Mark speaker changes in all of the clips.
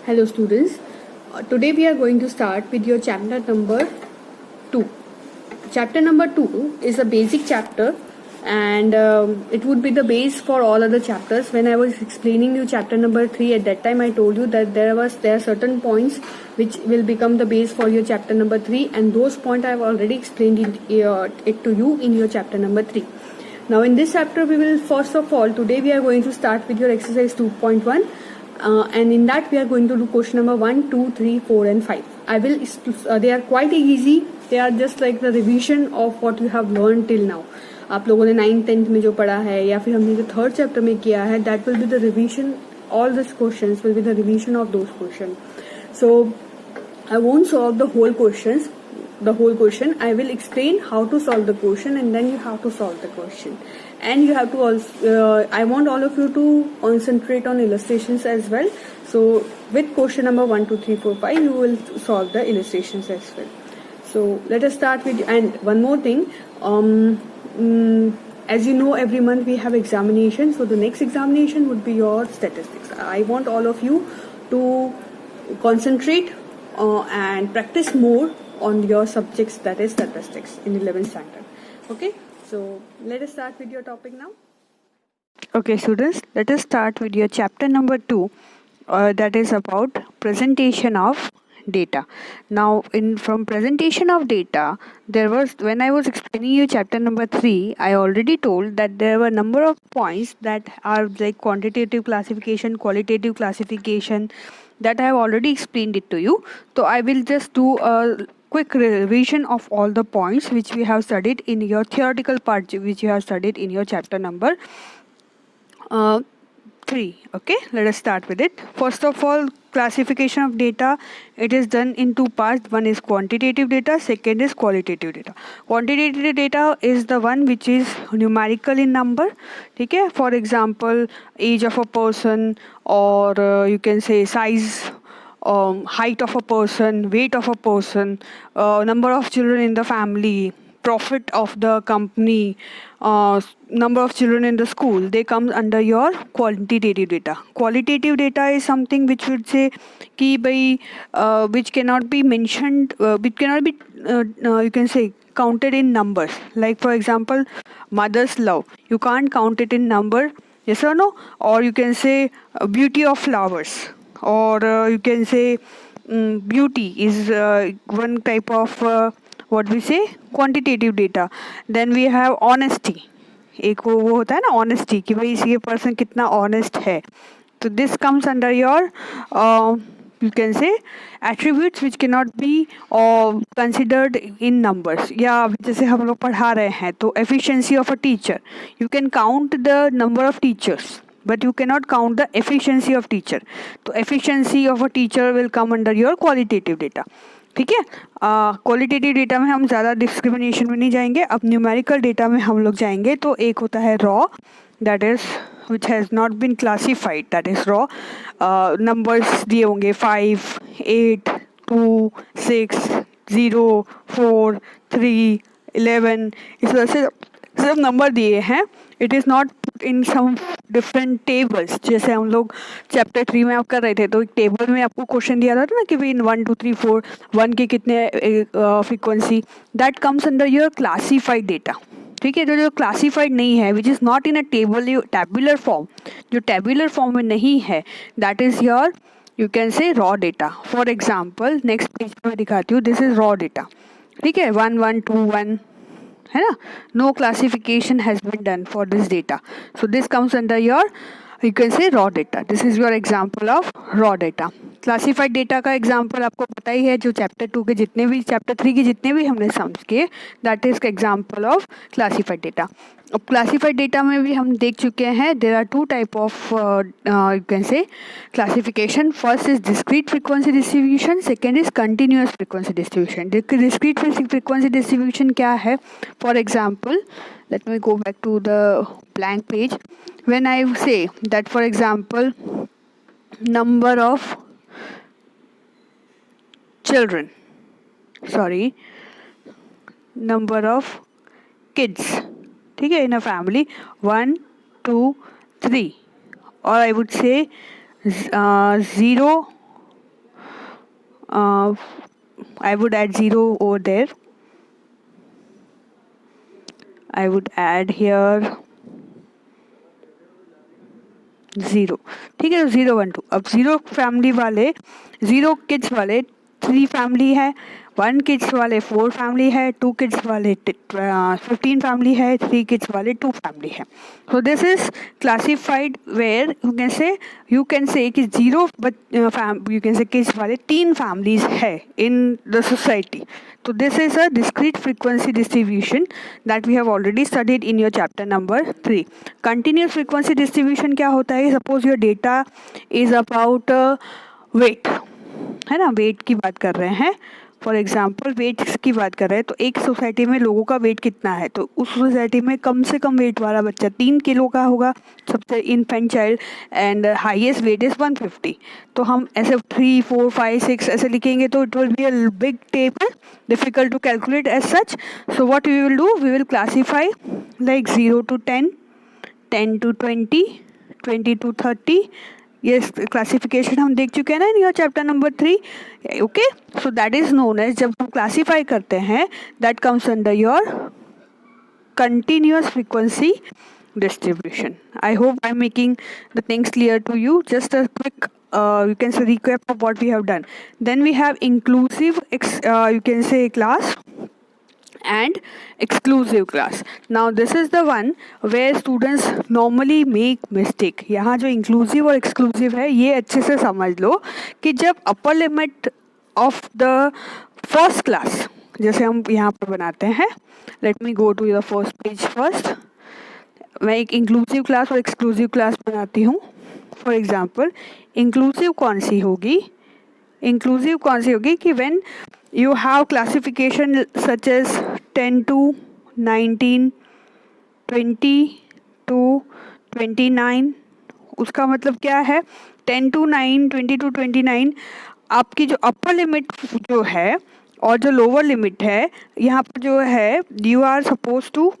Speaker 1: Hello students, today we are going to start with your chapter number 2. Chapter number 2 is a basic chapter and it would be the base for all other chapters. When I was explaining you chapter number 3, at that time I told you that there are certain points which will become the base for your chapter number 3, and those points I have already explained it to you in your chapter number 3. Now in this chapter we will first of all, today we are going to start with your exercise 2.1. And in that we are going to do question number 1, 2, 3, 4 and 5. They are quite easy. They are just like the revision of what you have learned till now. आप लोगों ने 9th 10th में जो पढ़ा है या फिर हमने जो थर्ड चैप्टर में किया है, that will be the revision. All these questions will be the revision of those questions. So I won't solve the whole question. I will explain how to solve the question, and then you have to solve the question. And you have to also, I want all of you to concentrate on illustrations as well. So with question number 1, 2, 3, 4, 5, you will solve the illustrations as well. So let us start with, and one more thing, as you know, every month we have examination. So the next examination would be your statistics. I want all of you to concentrate and practice more on your subjects, that is statistics, in 11th standard. Okay, so let us start with your topic now. Okay students, let us start with your chapter number 2, that is about presentation of data. Now from presentation of data, there was, when I was explaining you chapter number 3, I already told that there were a number of points that are like quantitative classification, qualitative classification, that I have already explained it to you. So I will just do a quick revision of all the points which we have studied in your theoretical part, which you have studied in your chapter number 3. Okay, let us start with it. First of all, classification of data, it is done in two parts. One is quantitative data, second is qualitative data. Quantitative data is the one which is numerical in number. Okay, for example, age of a person, or you can say size, height of a person, weight of a person, number of children in the family, profit of the company, number of children in the school, they come under your quantitative data. Qualitative data is something which would say ki bhai, which cannot be mentioned, which cannot be you can say counted in numbers. Like for example, mother's love, you can't count it in number, yes or no? Or you can say beauty of flowers, or you can say beauty is one type of what we say quantitative data. Then we have honesty, एक वो होता है ना honesty, कि भाई ये person कितना honest है. So this comes under your you can say attributes which cannot be considered in numbers. या जैसे हम लोग पढ़ा रहे हैं तो efficiency of a teacher, you can count the number of teachers but you cannot count the efficiency of teacher. तो efficiency of a teacher will come under your qualitative data. ठीक है, क्वालिटेटिव डेटा में हम ज़्यादा discrimination में नहीं जाएंगे. अब न्यूमेरिकल डेटा में हम लोग जाएंगे. तो एक होता है raw, that is which has not been classified, that is raw. Numbers दिए होंगे 5, 8, 2, 6, 0, 4, 3, 11, इस वजह से सब नंबर दिए हैं. It is not in some different tables. जैसे हम लोग चैप्टर 3 में आप कर रहे थे तो एक टेबल में आपको क्वेश्चन दिया था ना कि भाई 1, 2, 3, 4 1 के कितने frequency, that comes under your classified data. ठीक है, जो क्लासीफाइड नहीं है, which is not in a tabular form, जो टेबुलर फॉर्म में नहीं है, that is your you can say raw data. For example next page पर मैं दिखाती हूँ. This is raw data. ठीक है, 1, 1, 2, 1 है ना. No classification has been done for this data. So this comes under your you can say raw data. This is your example of raw data. Classified data का example आपको पता ही है, जो chapter 2 के जितने भी, चैप्टर 3 के जितने भी हमने सम्स किए, that is example of classified data. अब क्लासिफाइड डेटा में भी हम देख चुके हैं. There are two type of you can say classification. First is discrete frequency distribution, second is continuous frequency distribution. Discrete frequency distribution क्या है? For example, let me go back to the blank page. When I say that, for example, number of children, number of kids, ठीक है, in a family, 1, 2, 3, or I would say 0, I would add 0 over there. I would add here 0. ठीक है, तो 0 1 2. अब 0 family वाले, 0 kids वाले 3 family है, 1 kids वाले 4 फैमिली है, 2 किड्स वाले 15 फैमिली है, 3 किड्स वाले 2 फैमिली है. So this is classified where you can say कि 0 you can say kids वाले 3 families है in the society. So this is a discrete frequency distribution that we have already studied in your chapter number 3. Continuous frequency distribution क्या होता है? Suppose your data is about weight, है ना, wait की बात कर रहे हैं. फॉर एग्जाम्पल वेट की बात कर रहे हैं, तो एक सोसाइटी में लोगों का वेट कितना है, तो उस सोसाइटी में कम से कम वेट वाला बच्चा 3 किलो का होगा, सबसे infant child, and highest wait is 150. तो हम ऐसे 3 4 5 6 ऐसे लिखेंगे, तो it will be a big table, difficult to calculate as such. So what we will do, we will classify like 0 to 10, 10 to 20, 20 to 30. ये क्लासिफिकेशन हम देख चुके हैं ना in your chapter number 3. Okay, so that is known as, जब हम क्लासीफाई करते हैं, that comes under your continuous frequency distribution. I hope I'm making the things clear to you. Just a quick you can say recap of what we have done. Then we have inclusive you can say class and exclusive class. Now this is the one where students normally make mistake. यहाँ जो inclusive और exclusive है, ये अच्छे से समझ लो कि जब upper limit of the first class, जैसे हम यहाँ पर बनाते हैं, let me go to the first page first. मैं एक इंक्लूसिव क्लास और एक्सक्लूसिव क्लास बनाती हूँ. फॉर एग्जाम्पल इंक्लूसिव कौन सी होगी, इंक्लूसिव कौन सी होगी कि when you have classification such as 10 to 19, 20 to 29. उसका मतलब क्या है, 10 to 9, 20 to 29 आपकी जो अपर लिमिट जो है और जो लोअर लिमिट है, यहाँ पर जो है you are suppose to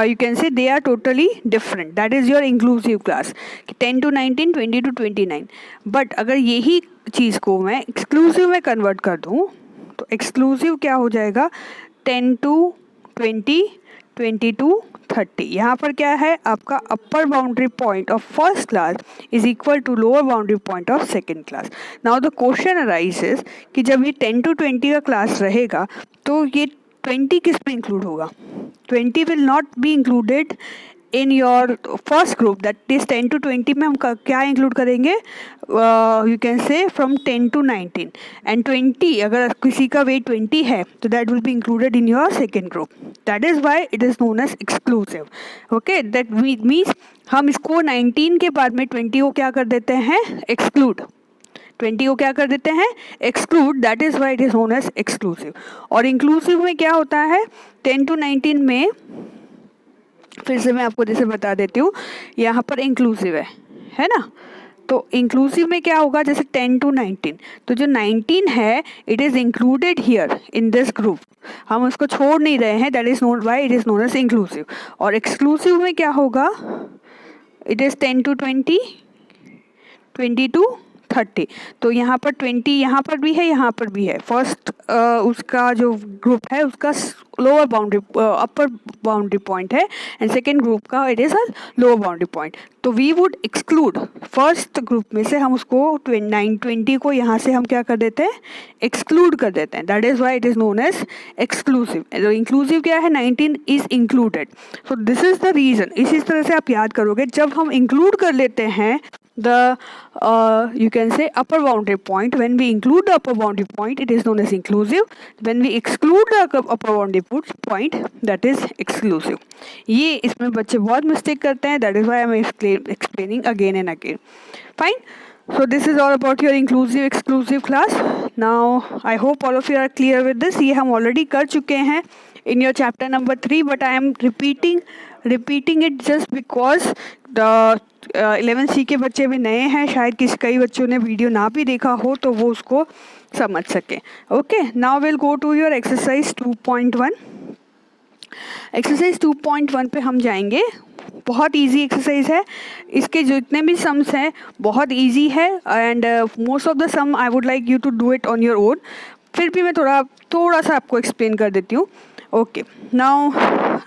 Speaker 1: you can say they are totally different. That is your inclusive class, 10 to 19, 20 to 29. But अगर यही चीज़ को मैं एक्सक्लूसिव में कन्वर्ट कर दूँ, तो एक्सक्लूसिव क्या हो जाएगा, 10 to 20, 20 to 30. यहाँ पर क्या है, आपका upper boundary point of first class is equal to lower boundary point of second class. Now the question arises कि जब ये 10 to 20 का क्लास रहेगा, तो ये 20 किस में इंक्लूड होगा, 20 will not be included in your first group. That is 10 to 20 में हम क्या इंक्लूड करेंगे, you can say from 10 to 19. And 20 अगर किसी का वेट 20 है, तो that will be included in your second group. That is why it is known as exclusive. Okay, that means हम इसको 19 के बाद में 20 को क्या कर देते हैं, exclude. 20 को क्या कर देते हैं, exclude. That is why it is known as exclusive. और इंक्लूसिव में क्या होता है, 10 to 19 में फिर से मैं आपको जैसे बता देती हूँ, यहाँ पर इंक्लूसिव है ना, तो इंक्लूसिव में क्या होगा, जैसे 10 to 19, तो जो 19 है it is included here in this group, हम उसको छोड़ नहीं रहे हैं. That is known why it is known as inclusive. और एक्सक्लूसिव में क्या होगा, इट इज़ 10 to 20, 20 to 30. तो यहाँ पर 20 यहाँ पर भी है, यहाँ पर भी है. फर्स्ट उसका जो ग्रुप है उसका lower boundary upper boundary point है, एंड सेकेंड ग्रुप का it is a lower boundary point. तो we would exclude first group में से, हम उसको 20 को यहाँ से हम क्या कर देते हैं, एक्सक्लूड कर देते हैं. That is why it is known as exclusive. तो इंक्लूसिव क्या है, 19 is included. So this is the reason. इसी तरह से आप याद करोगे, जब हम इंक्लूड कर लेते हैं the you can say upper boundary point, when we include the upper boundary point it is known as inclusive. When we exclude the upper boundary point that is exclusive. ये इसमें बच्चे बहुत मिस्टेक करते हैं. that is why I am explaining again and again. Fine. So this is all about your inclusive exclusive class. Now I hope all of you are clear with this. ये हम already कर चुके हैं in your chapter number 3, but I am repeating it just because the 11C के बच्चे भी नए हैं, शायद कई बच्चों ने वीडियो ना भी देखा हो, तो वो उसको समझ सके. Okay, now will go to your exercise 2.1. Exercise 2.1 पे हम जाएंगे। बहुत इजी एक्सरसाइज है, इसके जितने भी सम्स हैं बहुत इजी है and most of the sum I would like you to do it on your own. फिर भी मैं थोड़ा सा आपको एक्सप्लेन कर देती हूँ। ओके, नाउ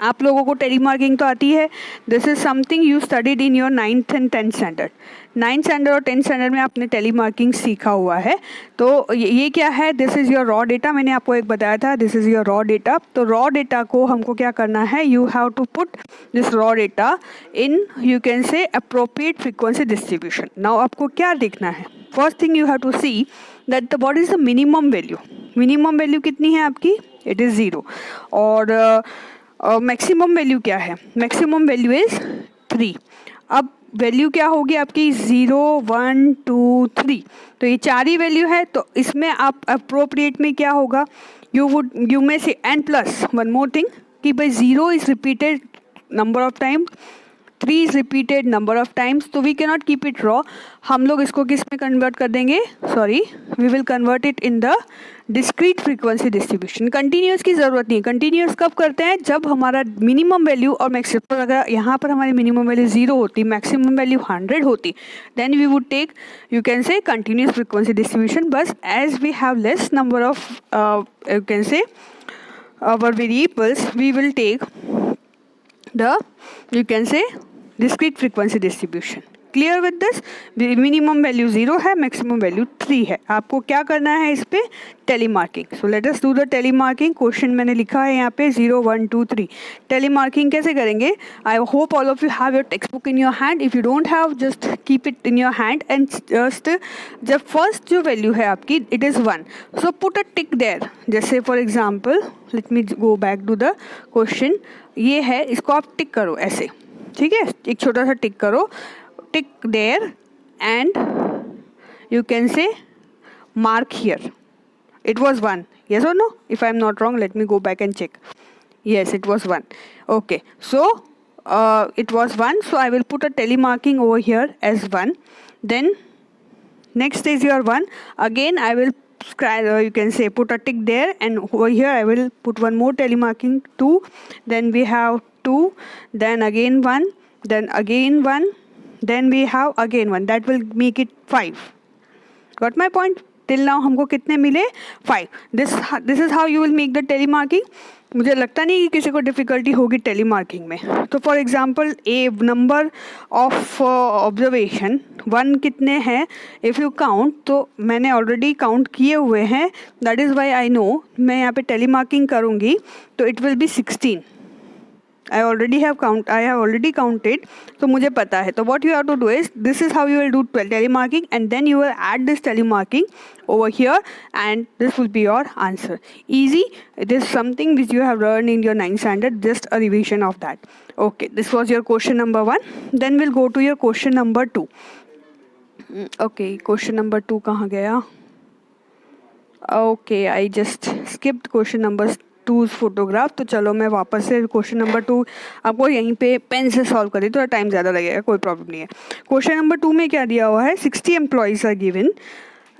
Speaker 1: आप लोगों को टेलीमार्किंग तो आती है। This is something you studied in your 9th and 10th standard. 9th standard और 10th स्टैंडर्ड में आपने टेलीमार्किंग सीखा हुआ है। तो ये क्या है, this is your raw data. मैंने आपको एक बताया था, this is your raw data. तो रॉ डेटा को हमको क्या करना है, you have to put this raw data in, you can say, appropriate frequency distribution. Now आपको क्या देखना है, first thing you have to see that the what is the minimum value. Minimum value कितनी है आपकी, इट इज़ 0। और maximum value क्या है, मैक्सिमम वैल्यू इज़ 3। अब वैल्यू क्या होगी आपकी, 0 1 2 3। तो ये 4 ही वैल्यू है। तो इसमें आप अप्रोप्रिएट में क्या होगा, यू में से and plus one more thing कि भाई 0 is repeated number of time, 3 is repeated number of times. तो we can not keep it raw, हम लोग इसको किस में कन्वर्ट कर देंगे, sorry, we will convert it in the discrete frequency distribution. Continuous की ज़रूरत नहीं है। कंटिन्यूस कब करते हैं, जब हमारा मिनिमम वैल्यू और मैक्सिमम, अगर यहाँ पर हमारी मिनिमम वैल्यू 0 होती, मैक्सिमम वैल्यू 100 होती, then we would take, you can say, continuous frequency distribution. बस as we have less number of you can say our variables, we will take the, you can say, discrete frequency distribution. Clear with this, minimum value 0 है, maximum value 3 है। आपको क्या करना है इस पे, tally marking. So let us do the tally marking. Question मैंने लिखा है यहाँ पे 0 1 2 3। टेलीमार्किंग कैसे करेंगे, I hope all of you have your text book in your hand. If you don't have, just keep it in your hand and just, जब first जो value है आपकी it is 1, so put a tick there. जैसे for example, let me go back to the question, ये है, इसको आप टिक करो ऐसे, ठीक है, एक छोटा सा टिक करो, tick there and you can say mark here. It was 1, yes or no? If I am not wrong, let me go back and check. Yes, it was 1. Okay, so it was 1, so I will put a telemarking over here as 1. Then next is your 1, again I will you can say put a tick there, and over here I will put one more telemarking 2. Then we have 2, then again 1, then again 1, then we have again 1. That will make it 5. Got my point? Till now हमको कितने मिले, 5. This is how you will make the telemarking. मुझे लगता नहीं कि किसी को difficulty होगी टेलीमार्किंग में। तो for example, A number of observation 1 कितने हैं, इफ़ यू काउंट, तो मैंने ऑलरेडी काउंट किए हुए हैं, that is Y I know. मैं यहाँ पे टेलीमार्किंग करूँगी तो it will B 16। I have already counted, तो मुझे पता है। तो what you have to do is, this is how you will do telemarking, and then you will add this telemarking over here, and this will be your answer. Easy. It is something which you have learned in your 9th standard, just a revision of that. Okay, this was your question number 1. Then we'll go to your question number 2. Okay, question number 2 कहाँ गया? Okay, I just skipped question number 2 photograph. तो चलो मैं वापस से question number 2 आपको यहीं पे पेन से सॉल्व करी, थोड़ा टाइम ज़्यादा लगेगा, कोई प्रॉब्लम नहीं है। क्वेश्चन नंबर 2 में क्या दिया हुआ है, 60 employees are given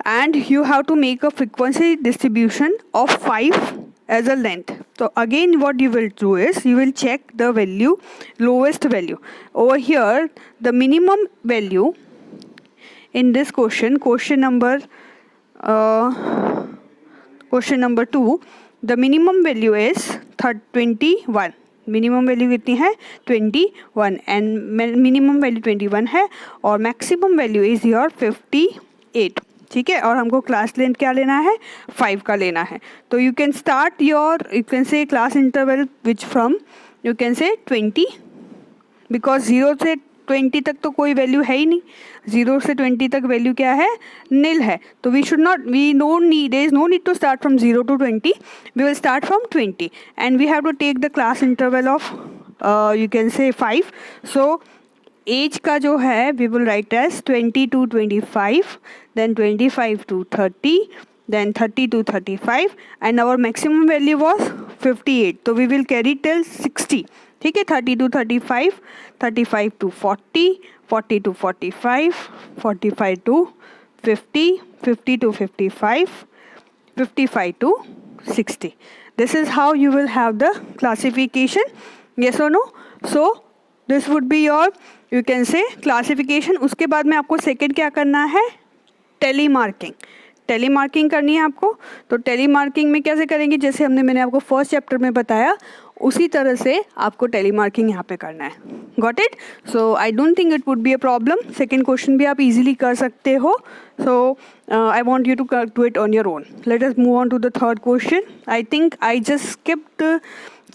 Speaker 1: and you have to make a frequency distribution of 5 as a length. तो again what you will do is, you will check the value, lowest value over here, the minimum value in this question number 2, the minimum value is 21. Minimum value कितनी है, 21, and minimum value 21 है और maximum value is your 58, ठीक है। और हमको class length क्या लेना है, 5 का लेना है। तो you can start your, you can से class interval which from, you can से 20, बिकॉज 0 से 20 तक तो कोई वैल्यू है ही नहीं, 0 से 20 तक वैल्यू क्या है, नील है। तो we don't need, there is no need to start from 0 to 20, we will start from 20 and we have to take the class interval of you can say 5। So age का जो है we will write age 20 to 25, then 25 to 30, then 30 to 35, and our maximum value was 58. तो we will carry till 60, ठीक है। 30 to 35, 35 to 40, 40 to 45, 45 to 50, 50 to 55, 55 to 60. This is how you will have the classification. Yes or no? So this would be your, you can say, classification. उसके बाद में आपको second क्या करना है, tally marking. Tele marking करनी है आपको. तो टेली मार्किंग में कैसे करेंगे, जैसे मैंने आपको फर्स्ट चैप्टर में बताया उसी तरह से आपको टेली मार्किंग यहाँ पे करना है. Got it? So I don't think it would be a problem. Second question भी आप इजीली कर सकते हो. So I want you to do it on your own. Let us move on to the third question. I think I just skipped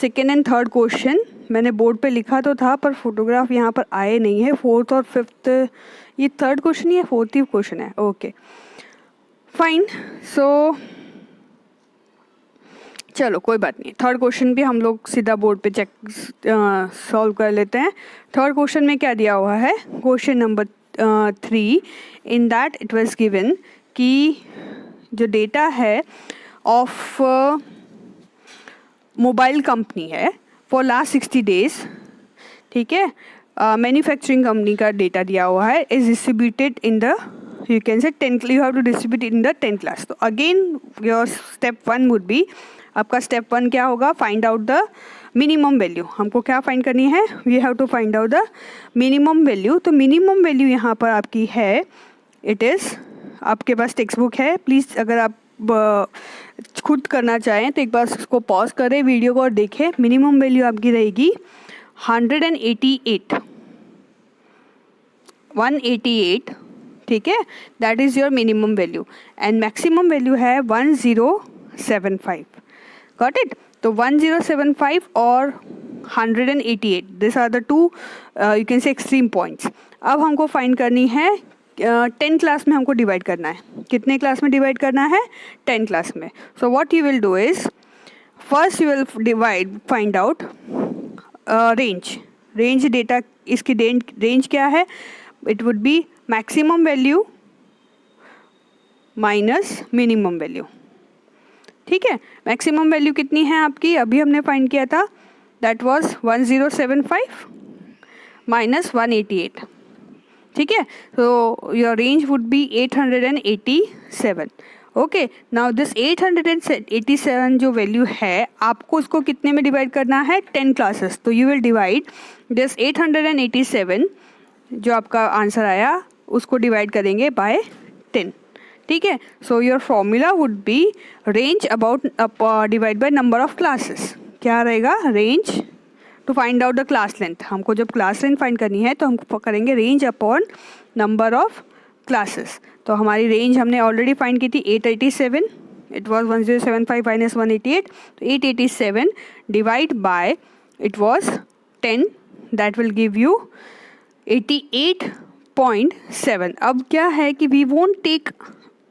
Speaker 1: second and third question. मैंने board पे लिखा तो था पर फोटोग्राफ यहाँ पर आए नहीं है. फोर्थ और फिफ्थ, ये थर्ड क्वेश्चन ही है, फोर्थ ही क्वेश्चन है. Okay fine. सो चलो कोई बात नहीं. थर्ड क्वेश्चन भी हम लोग सीधा बोर्ड पे चेक सॉल्व कर लेते हैं. थर्ड क्वेश्चन में क्या दिया हुआ है, question number 3. In that it was given कि जो डेटा है ऑफ मोबाइल कंपनी है फॉर लास्ट 60 डेज, ठीक है, मैन्युफैक्चरिंग कंपनी का डेटा दिया हुआ है, is distributed in the, you can say 10, you have to distribute it in the 10 class. तो again your step 1 would be, आपका step 1 क्या होगा, find out the minimum value. हमको क्या find करनी है, we have to find out the minimum value. तो minimum value यहाँ पर आपकी है, it is, आपके पास टेक्स्ट बुक है. प्लीज़ अगर आप खुद करना चाहें तो एक बार इसको पॉज करें वीडियो को और देखें. मिनिमम वैल्यू आपकी रहेगी 188, 188, ठीक है, that is your minimum value. And maximum value है 1075. Got it? तो 1075 और 188, this are the two you can say extreme points. अब हमको फाइंड करनी है 10 क्लास में हमको डिवाइड करना है. कितने क्लास में डिवाइड करना है? 10 क्लास में. So what you will do is, first you will divide, find out range data. इसकी रेंज क्या है? It would B maximum value minus minimum value. ठीक है, मैक्सिमम वैल्यू कितनी है आपकी, अभी हमने फाइंड किया था, दैट वाज 1075 माइनस 188. ठीक है, so your range would be 887. Okay, now this 887 जो वैल्यू है आपको उसको कितने में डिवाइड करना है? 10 क्लासेस. तो यू विल डिवाइड दिस 887 जो आपका आंसर आया उसको डिवाइड करेंगे बाय 10. ठीक है, so your formula would be range about divide by number of classes. क्या रहेगा? Range to find out the class length. हमको जब क्लास लेंथ फाइंड करनी है तो हम करेंगे range upon number of classes. तो हमारी रेंज हमने ऑलरेडी फाइंड की थी 887. It was 1075 minus 188. तो 887 divide by it was 10, that will give you 88.7. अब क्या है कि वी वोंट टेक,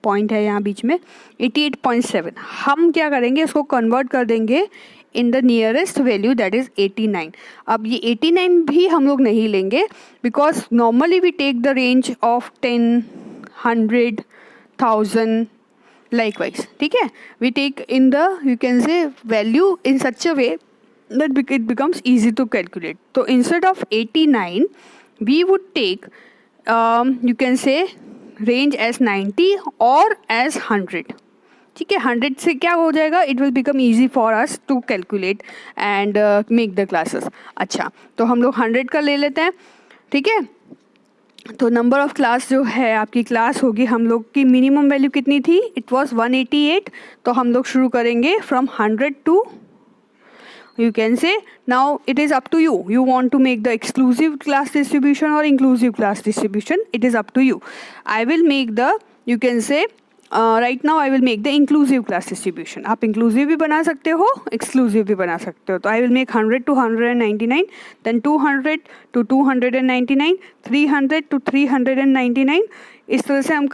Speaker 1: पॉइंट है यहाँ बीच में, 88.7. हम क्या करेंगे, इसको कन्वर्ट कर देंगे in the nearest value, that is 89. अब ये 89 भी हम लोग नहीं लेंगे because normally we take the range of 10, 100, 1000 likewise. ठीक है, we take in the, you can say, value in such a way that it becomes easy to calculate. So instead of 89 we would take you can say range as 90 or as 100. ठीक है, 100 से क्या हो जाएगा, it will become easy for us to calculate and make the classes. अच्छा, तो हम लोग 100 का ले लेते हैं. ठीक है, तो नंबर ऑफ क्लास जो है आपकी क्लास होगी, हम लोग की मिनिमम वैल्यू कितनी थी? It was 188. तो हम लोग शुरू करेंगे from 100 to, you can say, now it is up to you. You want to make the exclusive class distribution or inclusive class distribution, it is up to you. I will make the, you can say, right now I will make the inclusive class distribution. आप inclusive भी बना सकते हो, exclusive भी बना सकते हो. तो I will make 100 to 199, then 200 to 299, 300 to 399. इस तरह से हम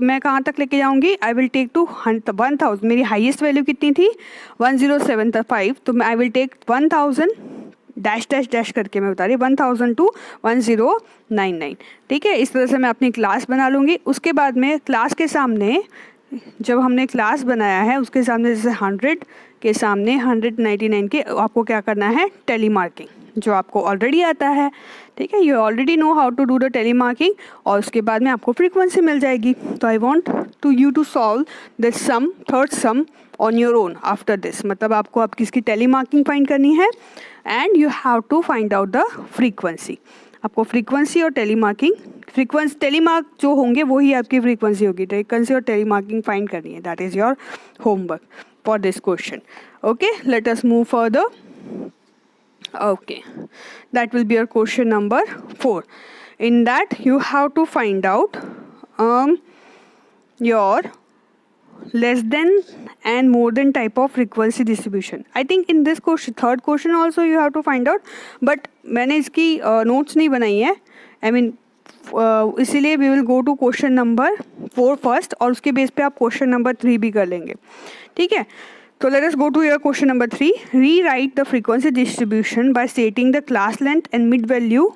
Speaker 1: मैं कहाँ तक लेके जाऊँगी? I will take to 1000. मेरी हाईएस्ट वैल्यू कितनी थी? 1075. तो I will take 1000 dash dash dash करके मैं बता रही, 1000 टू 1099. ठीक है, इस तरह से मैं अपनी क्लास बना लूँगी. उसके बाद में क्लास के सामने, जब हमने क्लास बनाया है उसके सामने, जैसे 100 के सामने 199 के आपको क्या करना है? Tally marking. जो आपको ऑलरेडी आता है, ठीक है, you already know how to do the tally marking, और उसके बाद में आपको फ्रीक्वेंसी मिल जाएगी. तो I want to you to solve this sum, third sum on your own after this. मतलब आपको अब किसकी टेलीमार्किंग फाइंड करनी है and you have to find out the frequency. आपको फ्रीक्वेंसी और टेलीमार्किंग, फ्रीक्वेंसी टेलीमार्क जो होंगे वही आपकी फ्रीक्वेंसी होगी. फ्रीक्वेंसी और टेलीमार्किंग फाइंड करनी है. That is your homework for this question. Okay, late us move further. Okay, that will be your question number 4. In that you have to find out your less than and more than type of frequency distribution. I think in this question, third question also you have to find out, but मैंने इसकी notes नहीं बनाई है. I mean इसीलिए we will go to question number 4 first, और उसके base पे आप question number 3 भी कर लेंगे. ठीक है. So let us go to your question number 3. Rewrite the frequency distribution by stating the class length and mid value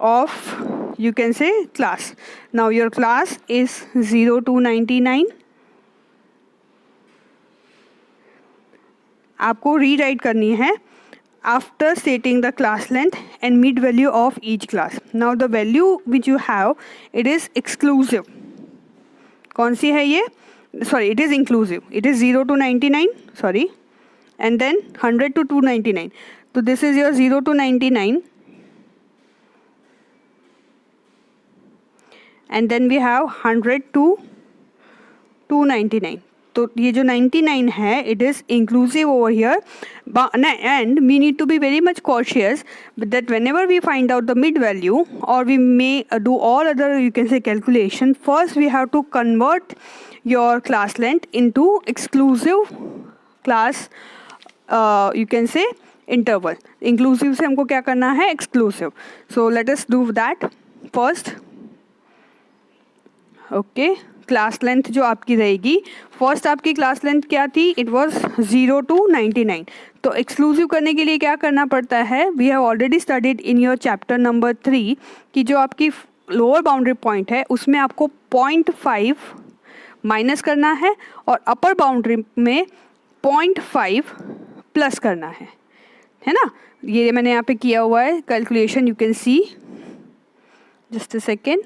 Speaker 1: of, you can say, class. Now your class is 0 to 99. आपको rewrite करनी है after stating the class length and mid value of each class. Now the value which you have, it is exclusive. कौन सी है ये? Sorry, it is inclusive. It is 0 to 99, sorry, and then 100 to 299. So this is your 0 to 99, and then we have 100 to 299. तो ये जो 99 है, it is inclusive over here, and we need to be very much cautious that whenever we find out the mid value, or we may do all other, you can say, calculation, first we have to convert your class length into exclusive class, you can say, interval. Inclusive से हमको क्या करना है? Exclusive. So let us do that first. Okay. Class length जो आपकी रहेगी, first आपकी class length क्या थी? It was 0 to 99. तो एक्सक्लूसिव करने के लिए क्या करना पड़ता है? We have already studied in your chapter number 3 कि जो आपकी लोअर बाउंड्री पॉइंट है उसमें आपको 0.5 माइनस करना है और अपर बाउंड्री में 0.5 प्लस करना है ना. ये मैंने यहाँ पे किया हुआ है calculation, you can see. Just a second.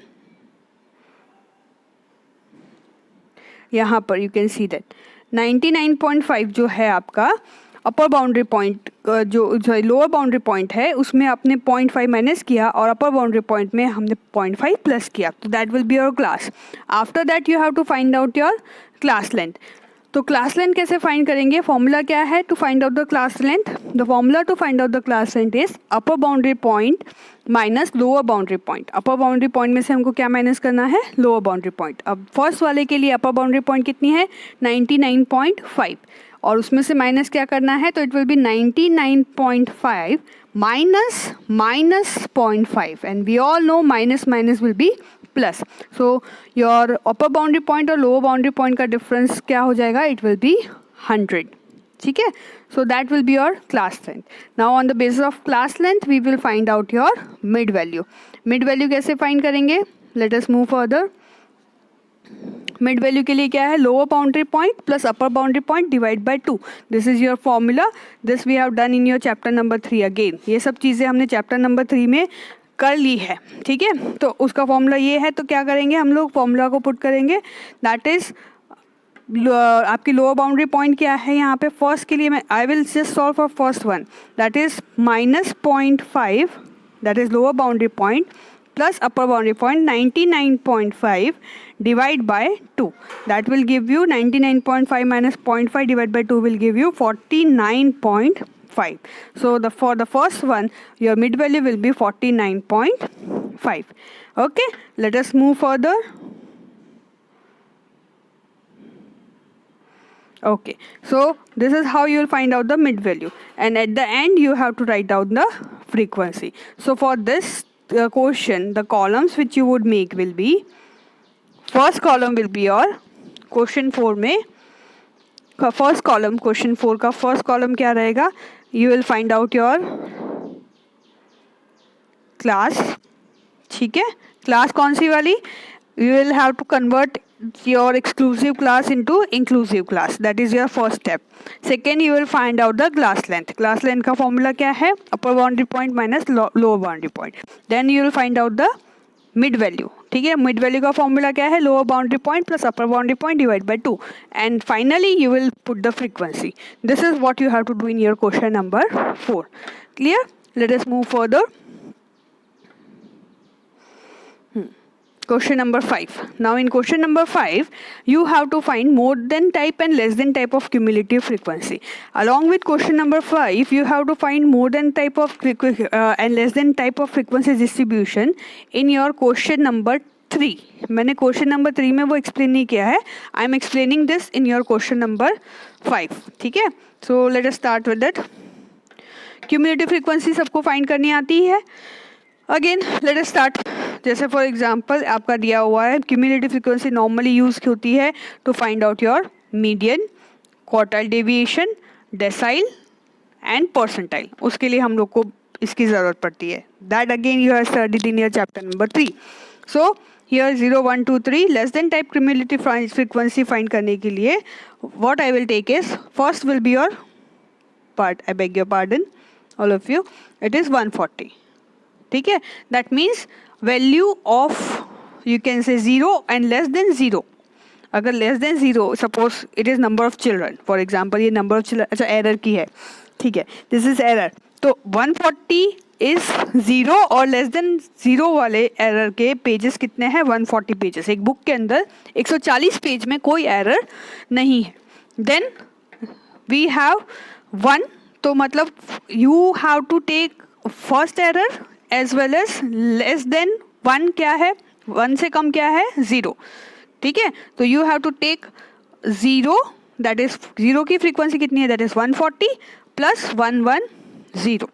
Speaker 1: यहाँ पर यू कैन सी दैट 99.5 जो है आपका अपर बाउंड्री पॉइंट, जो लोअर बाउंड्री पॉइंट है उसमें आपने 0.5 माइनस किया और अपर बाउंड्री पॉइंट में हमने 0.5 प्लस किया. तो that will be your class. After that you have to find out your class length. तो क्लास लेंथ कैसे फाइंड करेंगे? फॉर्मूला क्या है to find out the class length? The formula to find out the class length is upper boundary point minus lower boundary point. Upper boundary point में से हमको क्या minus करना है? Lower boundary point. अब फर्स्ट वाले के लिए अपर बाउंड्री पॉइंट कितनी है? 99.5, और उसमें से माइनस क्या करना है? तो it will be 99.5 minus 0.5, and we all know minus minus will be plus. So your upper boundary point और लोअर बाउंड्री पॉइंट का डिफरेंस क्या हो जाएगा? It will be 100. ठीक है. So that will be your class length. Now on the basis of class length we will find out your mid value. Mid value कैसे find करेंगे? Let us move further. Mid value के लिए क्या है? Lower boundary point plus upper boundary point divide by 2. This is your formula. This we have done in your chapter number 3. Again ये सब चीज़ें हमने चैप्टर नंबर 3 में कर ली है. ठीक है. तो उसका फॉर्मूला ये है. तो क्या करेंगे हम लोग? फॉर्मूला को पुट करेंगे. दैट इज आपकी लोअर बाउंड्री पॉइंट क्या है यहाँ पे? फर्स्ट के लिए मैं I will just solve for first one. That is minus 0.5, that is lower boundary point, plus upper boundary point 99.5 divide by 2. That will give you 99.5 minus 0.5 divided by 2 will give you 49.5. So for the first one your mid value will be 49.5. Okay, let us move further. Okay, so this is how you will find out the mid value, and at the end you have to write down the frequency. So for this question, the columns which you would make will be, first column will be your question 4 में first column, question 4 का first column क्या रहेगा? You will find out your class. ठीक है. Class कौन सी वाली? you will have to convert your exclusive class into inclusive class. That is your first step. Second, you will find out the class length. Class length का formula क्या है? Upper boundary point minus lower boundary point. Then you will find out the mid value. ठीक है, mid value का formula क्या है? Lower boundary point plus upper boundary point divided by 2. And finally, you will put the frequency. This is what you have to do in your question number 4. Clear? Let us move further. Question number 5. Now in question number 5, you have to find more than type and less than type of cumulative frequency. Along with question number 5, you have to find more than type of and less than type of frequency distribution in your question number 3. मैंने question number 3 में वो explain नहीं किया है. I am explaining this in your question number 5. ठीक है? So let us start with that. Cumulative frequency सबको find करनी आती है. Again let us start. जैसे फॉर एग्जांपल आपका दिया हुआ है क्यूमुलेटिव फ्रीक्वेंसी नॉर्मली यूज होती है to find out your median, quartile deviation, decile and percentile. उसके लिए हम लोग को इसकी ज़रूरत पड़ती है. That again you have studied in your chapter number 3. So here 0 1 2 3 less than type cumulative frequency find करने के लिए what I will take is first will be your part. I beg your pardon all of you. It is 140. ठीक है, that means value of you can से 0 and less than 0. अगर less than 0 suppose it is number of children, for example ये number of children, अच्छा error की है, ठीक है, दिस इज एरर. तो 140 इज 0 और लेस देन 0 वाले एरर के पेजेस कितने हैं? 140 पेजेस. एक बुक के अंदर 140 पेज में कोई एरर नहीं है. देन वी हैव 1, तो मतलब you have to take first error as well as less than 1 क्या है? 1 से कम क्या है? 0. ठीक है, तो you have to take 0, that is 0 की फ्रीक्वेंसी कितनी है? That is 140 plus 110,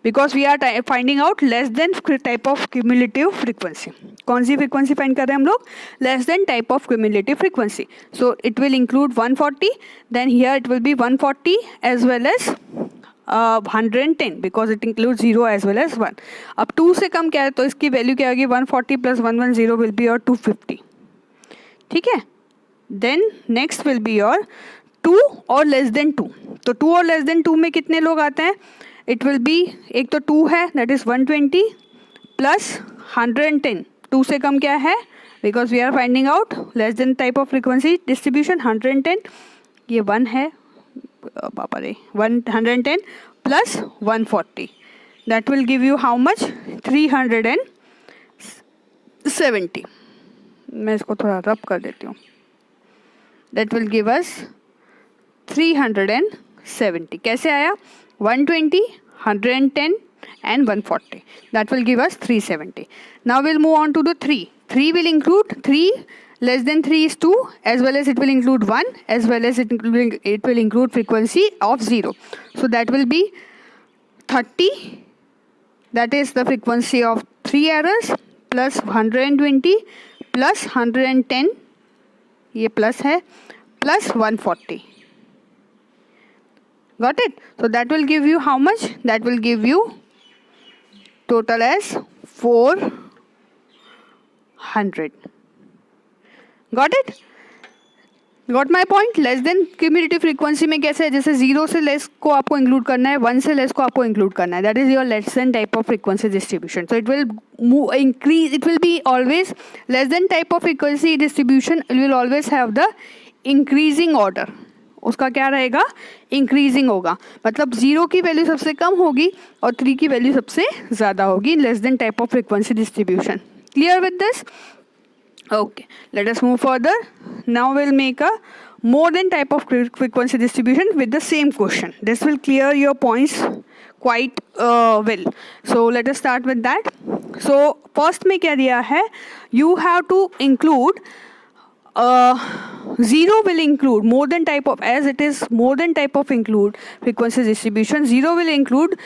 Speaker 1: because we are finding out less than type of cumulative frequency. कौन सी फ्रीक्वेंसी फाइंड कर रहे हैं हम लोग? Less than type of cumulative frequency. So it will include 140, then here it will be 140 as well as 110 because it includes 0 as well as 1. अब 2 से कम क्या है तो इसकी वैल्यू क्या होगी? 140 plus 110 will be your 250. ठीक है, then next will be your 2 और लेस देन 2. तो 2 और लेस देन 2 में कितने लोग आते हैं? इट विल बी, एक तो 2 है दैट इज 120 प्लस 110. 2 से कम क्या है? Because we are finding out less than type of frequency distribution 110. ये 1 है पापा रे, 110 plus 140, that will give you how much? 370. मैं इसको थोड़ा रब कर देती हूँ. That will give us 370. कैसे आया? 120, 110 and 140. That will give us 370. Now we'll move on to the 3. 3 will include 3. Less than 3 is 2, as well as it will include 1, as well as it will include frequency of 0. So that will be 30. That is the frequency of 3 errors plus 120 plus 110. ये plus है plus 140. Got it? So that will give you how much? That will give you total as 400. Got it? Got my point? Less than cumulative frequency में कैसे है? जैसे 0 से less को आपको include करना है, 1 से लेस को आपको इंक्लूड करना है. That is your less than type of frequency distribution. So it will increase, it will be always less than type of frequency distribution will always have the increasing order. उसका क्या रहेगा? Increasing होगा. मतलब 0 की value सबसे कम होगी और 3 की वैल्यू सबसे ज़्यादा होगी. Less than type of frequency distribution. Clear with this? Okay, let us move further. Now we'll make a more than type of frequency distribution with the same question. This will clear your points quite well. So let us start with that. So first में क्या दिया है? You have to include 0 will include more than type of, as it is more than type of include frequency distribution. 0 will include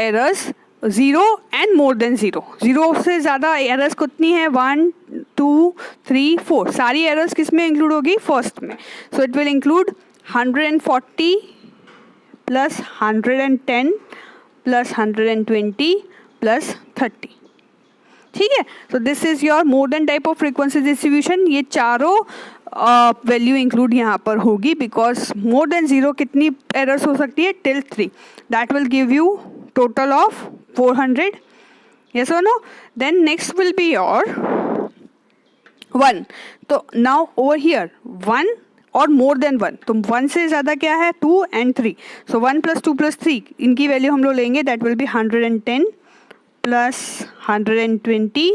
Speaker 1: errors 0 and more than 0. 0 से ज़्यादा errors कितनी है? 1 2 3 4. सारी errors किस में इंक्लूड होगी? फर्स्ट में. सो it will include 140 plus 110 plus 120 plus 30. ठीक है. So this is your more than type of frequency distribution. ये चारों वैल्यू इंक्लूड यहाँ पर होगी, बिकॉज मोर देन 0 कितनी एरर्स हो सकती है, till 3. That will give you total of 400. yes or no? Then next will be your 1. तो now over here 1 और मोर देन 1, तो 1 से ज़्यादा क्या है, 2 and 3. सो 1 + 2 + 3 इनकी वैल्यू हम लोग लेंगे, that will be 110 + 120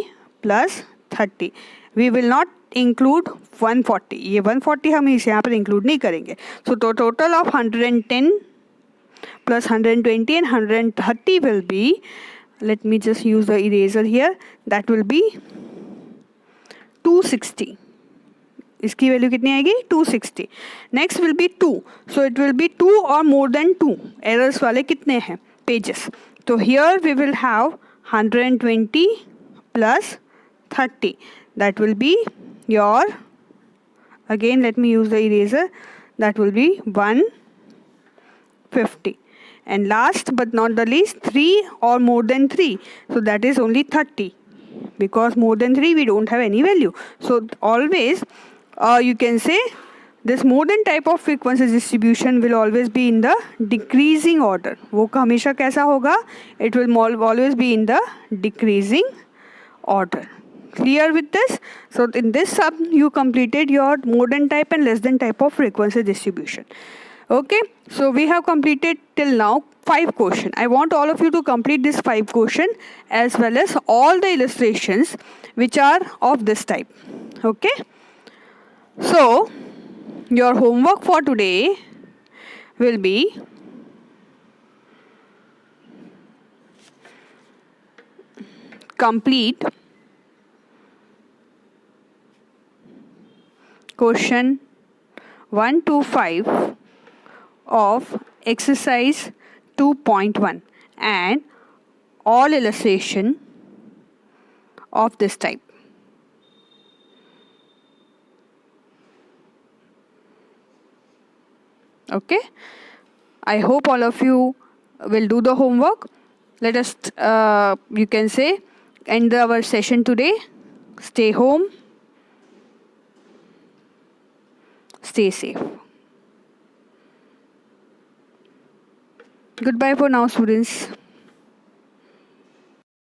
Speaker 1: + 30. We will not include 140. ये 140 हम इस यहाँ पर इंक्लूड नहीं करेंगे. सो तो total of 110 + 120 and 130 will be, let me just use the eraser here, that will be 260. इसकी वैल्यू कितनी आएगी, 260. Next will B 2. So it will B 2 और मोर देन 2. एरर्स वाले कितने हैं, पेजेस. तो here we will have 120 + 30. That will be your, again let me use the eraser, that will be 150. And last but not the least, 3 or more than 3. So that is only 30, because more than 3 we don't have any value. So always you can say this more than type of frequency distribution will always be in the decreasing order. वो हमेशा कैसा होगा, it will always be in the decreasing order. Clear with this? So in this sum you completed your more than type and less than type of frequency distribution. Okay, so we have completed till now 5 questions. I want all of you to complete this 5 questions as well as all the illustrations which are of this type. Okay, so your homework for today will be complete question 1 to 5 of exercise 2.1 and all illustration of this type. Okay, I hope all of you will do the homework. Let us you can say end our session today. Stay home, stay safe. Goodbye for now, students.